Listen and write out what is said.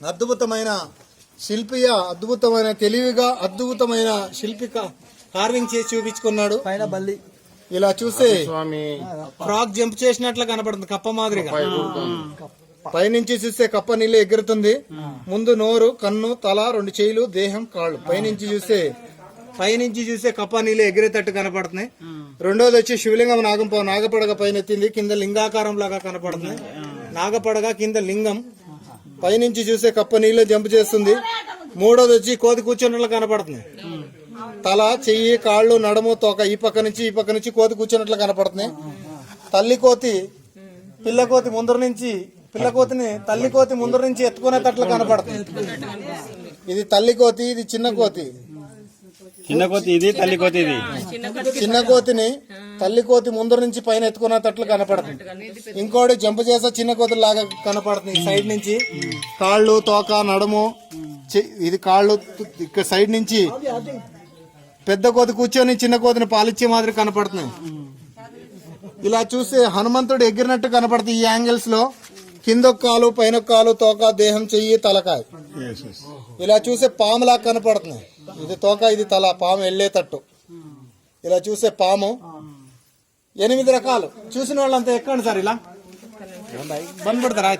అద్భుతమైన శిల్పియ అద్భుతమైన తెలివిగా అద్భుతమైన శిల్పి కార్వింగ్ చేసి చూపించుకున్నాడు. పైన బల్లి ఇలా చూస్తే ఫ్రాక్ జంప్ చేసినట్లు కనపడుతుంది, కప్ప మాదిరిగా. పైనుంచి చూస్తే కప్ప నీళ్ళు ఎగురుతుంది. ముందు నోరు, కన్ను, తల, 2 చేతులు, దేహం, కాళ్ళు. పైనుంచి చూస్తే కప్ప నీళ్ళు ఎగిరేటట్టు కనపడుతున్నాయి. రెండోది వచ్చి శివలింగం నాగపడగ పైన ఎత్తింది, కింద లింగాకారం లాగా కనపడుతుంది. నాగపడగ కింద లింగం. పైనుంచి చూస్తే కప్ప నీళ్ళు జంప్ చేస్తుంది. మూడోది వచ్చి కోతి కూర్చున్నట్లు కనపడుతుంది. తల, చెయ్యి, కాళ్ళు, నడుము, తోక ఈ పక్క నుంచి కోతి కూర్చున్నట్లు కనపడుతున్నాయి. తల్లి కోతి పిల్లకోతి తల్లి కోతి ముందర నుంచి ఎత్తుకునేటట్లు కనపడుతుంది. ఇది తల్లి కోతి, ఇది చిన్న కోతి. ఇది తల్లి కోతి. ఇది చిన్న కోతిని తల్లి కోతి ముందర నుంచి పైన ఎత్తుకునేటట్లు కనపడుతుంది. ఇంకోటి జంప్ చేసే చిన్న కోతి లాగా కనపడుతుంది. సైడ్ నుంచి కాళ్ళు, తోక, నడుము, ఇది కాళ్ళు. ఇక్కడ సైడ్ నుంచి పెద్ద కోతి కూర్చొని చిన్న కోతిని పాలిచ్చే మాదిరి కనపడుతుంది. ఇలా చూస్తే హనుమంతుడు ఎగిరినట్టు కనపడుతుంది. ఈ యాంగిల్స్ లో కింద కాలు, పైన కాలు, తోక, దేహం, చెయ్యి, తలకాయ. ఇలా చూసే పాములా కనపడుతుంది. ఇది తోక, ఇది తల, పాము వెళ్ళేటట్టు. ఇలా చూసే పాము 8 రకాలు. చూసిన వాళ్ళంతా ఎక్కండి సార్, ఇలా బంద్ పడతారా?